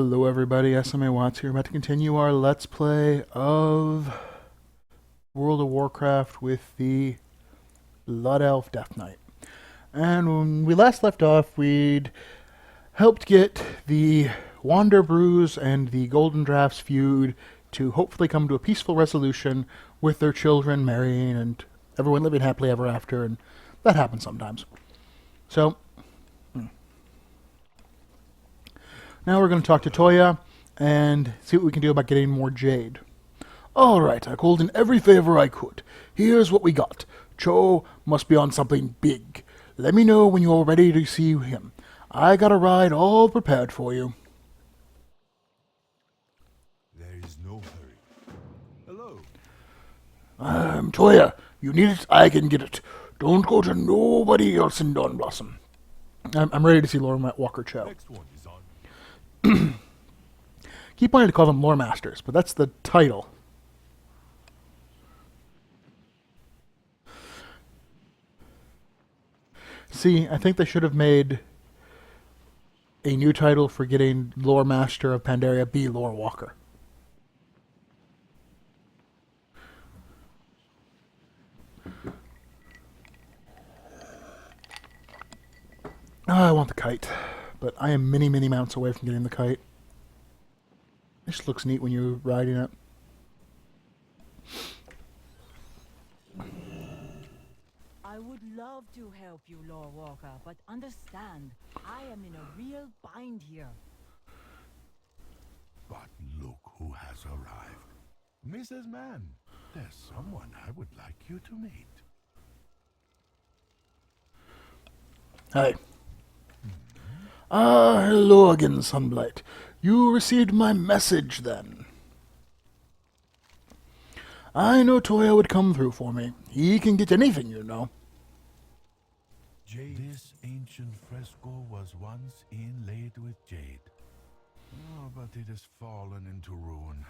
Hello everybody, SMA Watts here, about to continue our Let's Play of World of Warcraft with the Blood Elf Death Knight. And when we last left off, we'd helped get the Wander Brews and the Golden Drafts feud to hopefully come to a peaceful resolution with their children marrying and everyone living happily ever after, and that happens sometimes. So, now we're going to talk to Toya and see what we can do about getting more Jade. Alright, I called in every favor I could. Here's what we got. Cho must be on something big. Let me know when you're ready to see him. I got a ride all prepared for you. There is no hurry. Hello. Toya, you need it, I can get it. Don't go to nobody else in Dawn Blossom. I'm ready to see Lord Walker Cho. Next one is on. Keep wanting to call them Lore Masters, but that's the title. See, I think they should have made a new title for getting Lore Master of Pandaria be Lore Walker. Oh, I want the kite, but I am many, many mounts away from getting the kite. It just looks neat when you're riding it. I would love to help you, Lord Walker, but understand, I am in a real bind here. But look who has arrived. Mrs. Mann, there's someone I would like you to meet. Hi. Hello again, Sunblight. You received my message, then. I know Toya would come through for me. He can get anything, you know. Jade. This ancient fresco was once inlaid with jade. Oh, but it has fallen into ruin,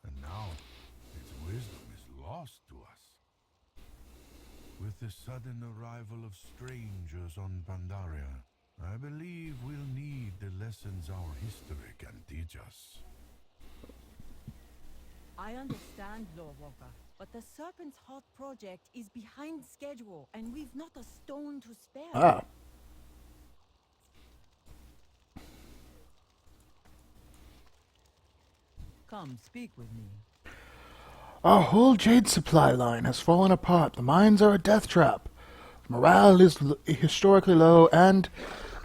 and now its wisdom is lost to us. With the sudden arrival of strangers on Pandaria, I believe we'll need the lessons our history can teach us. I understand, Lord Walker, but the Serpent's Heart project is behind schedule, and we've not a stone to spare. Ah. Come, speak with me. Our whole Jade supply line has fallen apart. The mines are a death trap. Morale is historically low, and,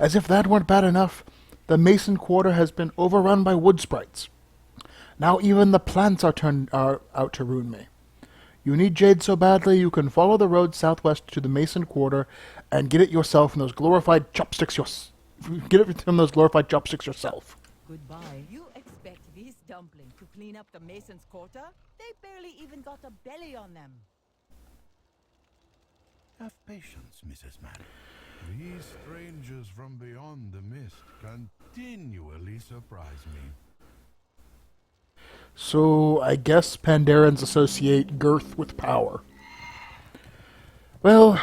as if that weren't bad enough, the Mason Quarter has been overrun by wood sprites. Now even the plants are out to ruin me. You need Jade so badly, you can follow the road southwest to the Mason Quarter and get it yourself from those glorified chopsticks yourself. Goodbye. You expect these dumplings to clean up the Mason's Quarter? They barely even got a belly on them. Have patience, Mrs. Mann. These strangers from beyond the mist continually surprise me. So, I guess Pandarians associate girth with power. Well,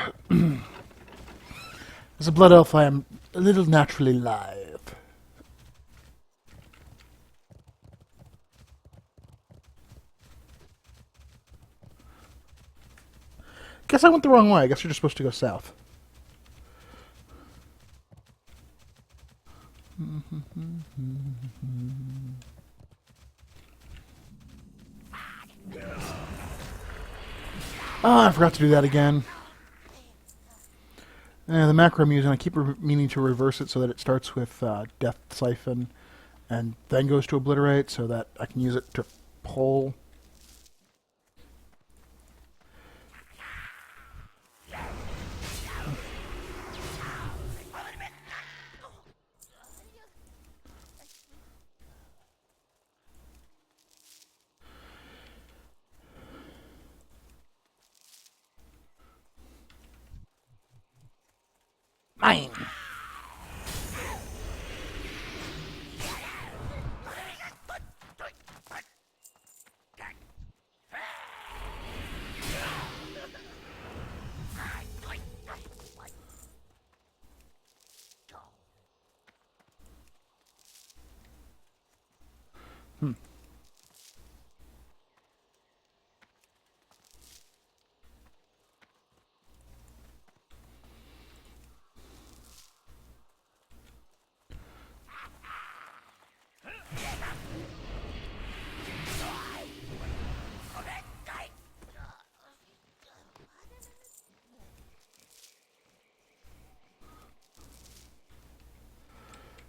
as a blood elf, I am a little naturally lithe. Guess I went the wrong way. I guess you're just supposed to go south. Ah, I forgot to do that again. The macro I'm using, I keep meaning to reverse it so that it starts with Death Siphon and then goes to Obliterate so that I can use it to pull. Mine.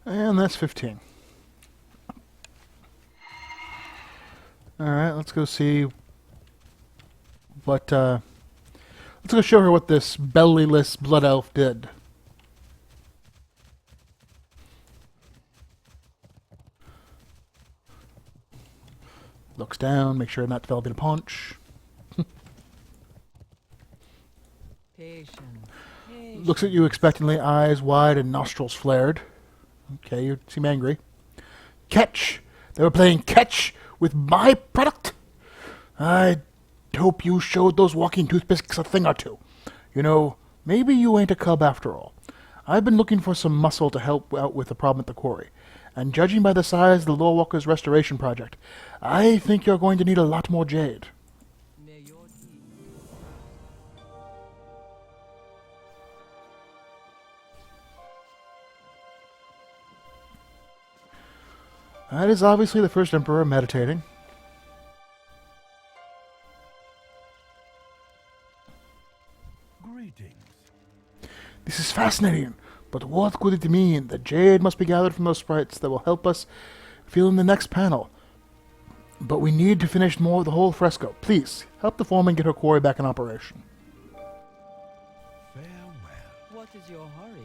And that's 15. Alright, let's go see what, let's go show her what this bellyless blood elf did. Looks down, make sure not developing a paunch. Patient. Looks at you expectantly, eyes wide and nostrils flared. Okay, you seem angry. Catch! They were playing catch with my product? I hope you showed those walking toothpicks a thing or two. You know, maybe you ain't a cub after all. I've been looking for some muscle to help out with the problem at the quarry, and judging by the size of the Lore Walker's restoration project, I think you're going to need a lot more jade. May your deed. That is obviously the first Emperor meditating. Greetings. This is fascinating, but what could it mean? The jade must be gathered from those sprites that will help us fill in the next panel. But we need to finish more of the whole fresco. Please, help the foreman get her quarry back in operation. Farewell. What is your hurry?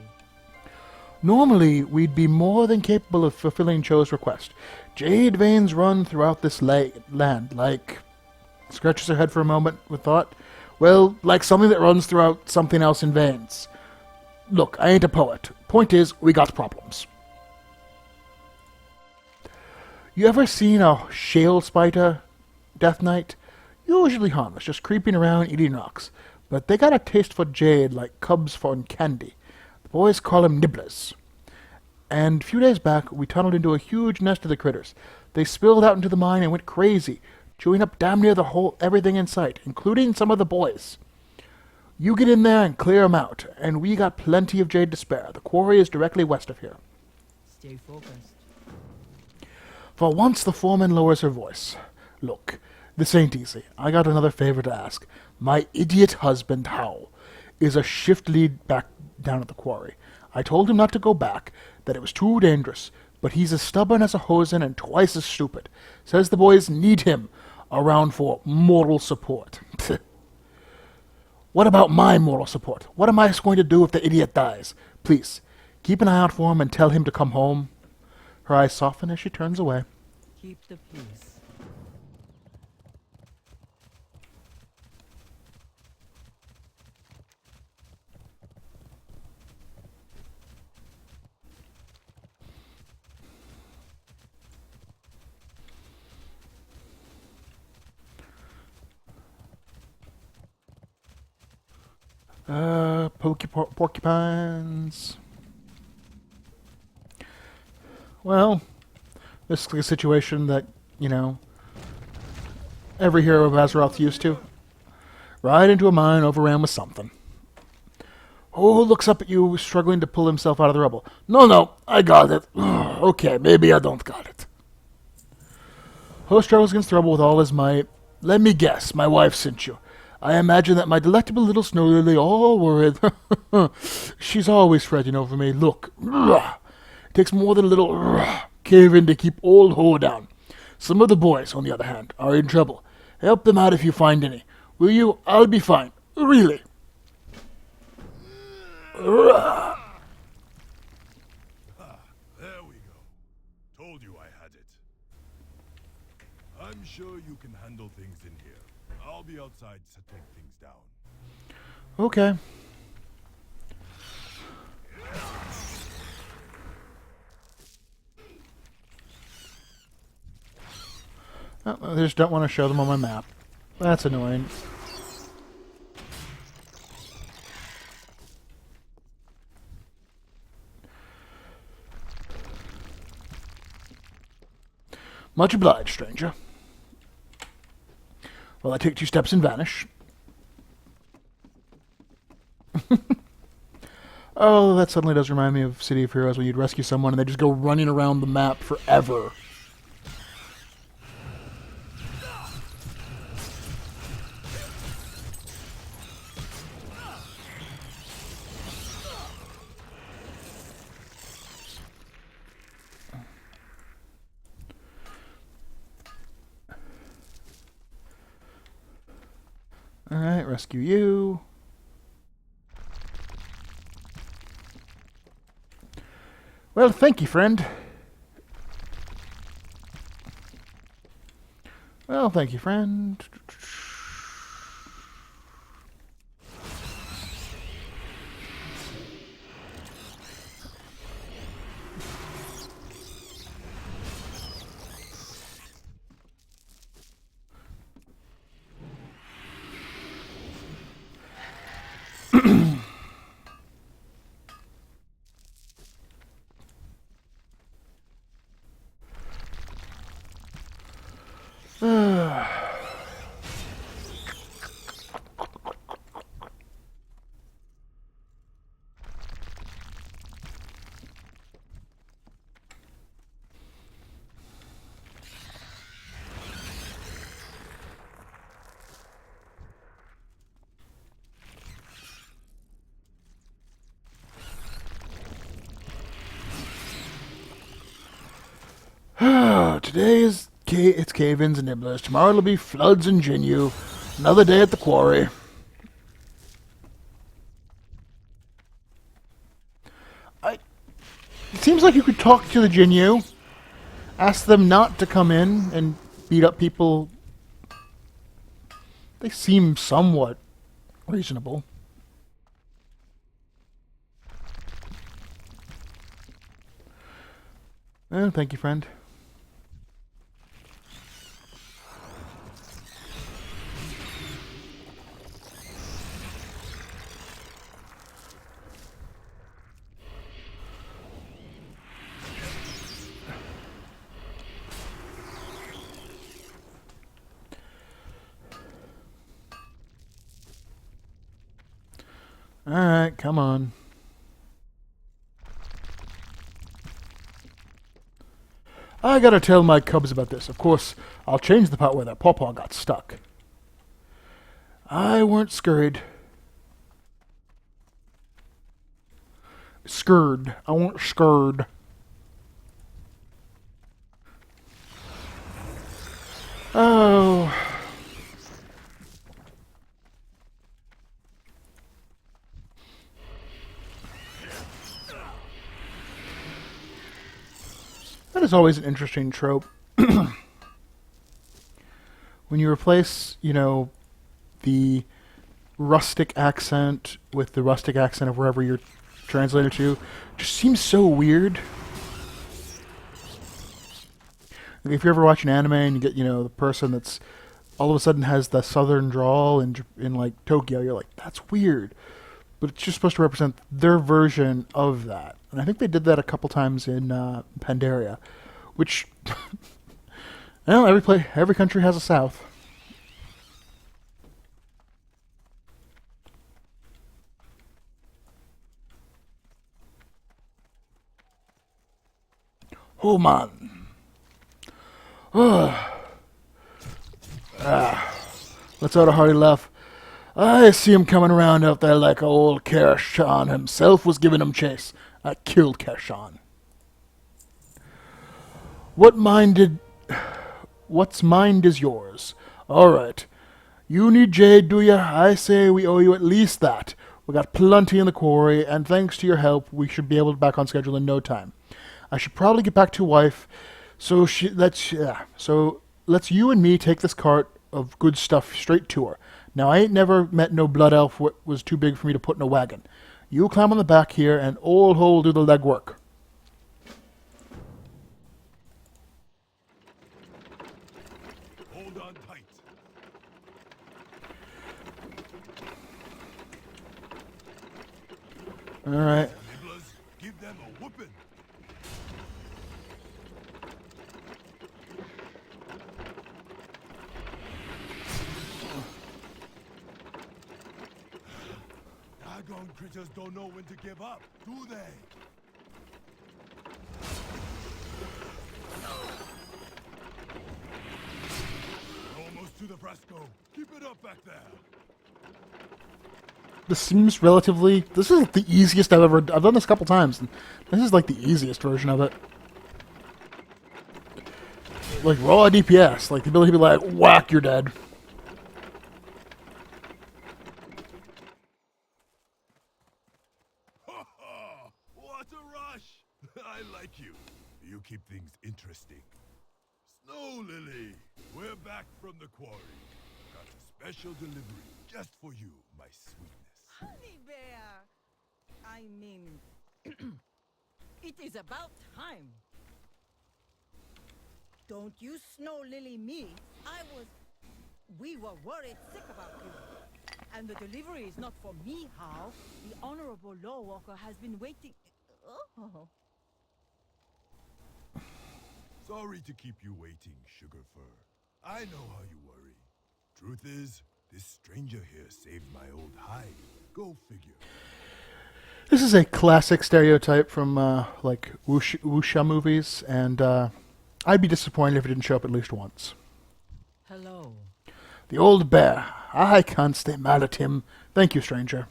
Normally, we'd be more than capable of fulfilling Cho's request. Jade veins run throughout this land, like... Scratches her head for a moment with thought. Well, like something that runs throughout something else in veins. Look, I ain't a poet. Point is, we got problems. You ever seen a shale spider, Death Knight? Usually harmless, just creeping around eating rocks. But they got a taste for jade like cubs for candy. The boys call them nibblers. And a few days back, we tunneled into a huge nest of the critters. They spilled out into the mine and went crazy, chewing up damn near everything in sight, including some of the boys. You get in there and clear 'em out, and we got plenty of jade to spare. The quarry is directly west of here. Stay focused. For once, the foreman lowers her voice. Look, this ain't easy. I got another favor to ask. My idiot husband, Howe, is a shift lead back down at the quarry. I told him not to go back, that it was too dangerous, but he's as stubborn as a hosen and twice as stupid. Says the boys need him around for moral support. What about my moral support? What am I going to do if the idiot dies? Please, keep an eye out for him and tell him to come home. Her eyes soften as she turns away. Keep the peace. Porcupines. Well, this is like a situation that, you know, every hero of Azeroth's used to. Ride into a mine overran with something. Oh, looks up at you, struggling to pull himself out of the rubble. No, I got it. Okay, maybe I don't got it. Ho struggles against the rubble with all his might. Let me guess, my wife sent you. I imagine that my delectable little snow lily all worried. She's always fretting over me. Look, it takes more than a little cave-in to keep old Ho down. Some of the boys, on the other hand, are in trouble. Help them out if you find any. Will you? I'll be fine. Really. There we go. Told you I had it. I'm sure you can handle things in here. I'll be outside settling things down. Okay. Oh, I just don't want to show them on my map. That's annoying. Much obliged, stranger. Well, I take 2 steps and vanish. Oh, that suddenly does remind me of City of Heroes when you'd rescue someone and they just go running around the map forever. Alright, rescue you. Well, thank you, friend. Well, thank you, friend. Today is it's cave-ins and nibblers. Tomorrow it'll be floods and ginu. Another day at the quarry. It seems like you could talk to the ginu, ask them not to come in and beat up people. They seem somewhat reasonable. Thank you, friend. Alright, come on. I gotta tell my cubs about this. Of course, I'll change the part where that pawpaw got stuck. I weren't scurried. Scurred. I weren't scurred. Oh. That is always an interesting trope. When you replace, you know, the rustic accent with the rustic accent of wherever you're translated to, it just seems so weird. Like if you're ever watching anime and you get, you know, the person that's all of a sudden has the southern drawl in like Tokyo, you're like, that's weird. But it's just supposed to represent their version of that. And I think they did that a couple times in Pandaria, which, well, every country has a south. Oh, man. Let's out a hearty laugh. I see him coming around out there like old Kershawn himself was giving him chase. I killed Kershawn. What's mind is yours. Alright. You need Jade, do ya? I say we owe you at least that. We got plenty in the quarry, and thanks to your help, we should be able to be back on schedule in no time. I should probably get back to wife, so let's you and me take this cart of good stuff straight to her. Now, I ain't never met no blood elf what was too big for me to put in a wagon. You climb on the back here, and old Hole do the legwork. Hold on tight. All right. Nibblers, give them a whooping. critters don't know when to give up, do they? Almost to the fresco. Keep it up back there. This seems relatively... This is the easiest I've ever... I've done this a couple times, and this is like the easiest version of it. Like, raw DPS. Like, the ability to be like, whack, you're dead. What a rush! I like you. You keep things interesting. Snow Lily, we're back from the quarry. Got a special delivery just for you, my sweetness. Honey bear! I mean, it is about time. Don't you snow lily me. We were worried sick about you. And the delivery is not for me, Hal. The Honorable Lawwalker has been waiting. Oh. Sorry to keep you waiting, Sugarfur. I know how you worry. Truth is, this stranger here saved my old hide. Go figure. This is a classic stereotype from, like, wuxia movies, and, I'd be disappointed if it didn't show up at least once. Hello. The old bear. I can't stay mad at him. Thank you, stranger.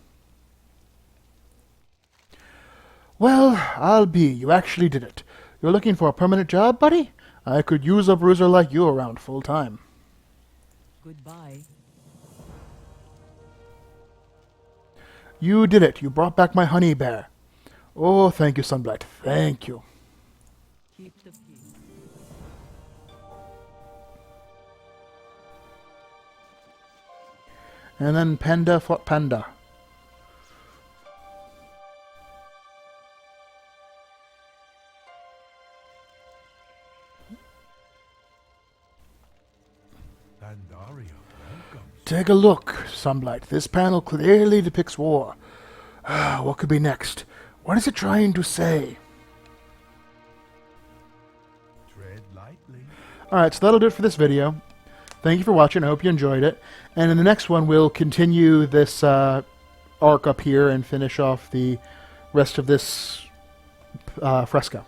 Well, I'll be. You actually did it. You're looking for a permanent job, buddy? I could use a bruiser like you around full time. Goodbye. You did it. You brought back my honey bear. Oh, thank you, Sunblight. Thank you. Keep the peace. And then panda fought panda. Pandaria, welcome. Take a look, Sunblight. This panel clearly depicts war. What could be next? What is it trying to say? Tread lightly. Alright, so that'll do it for this video. Thank you for watching. I hope you enjoyed it. And in the next one, we'll continue this arc up here and finish off the rest of this fresco.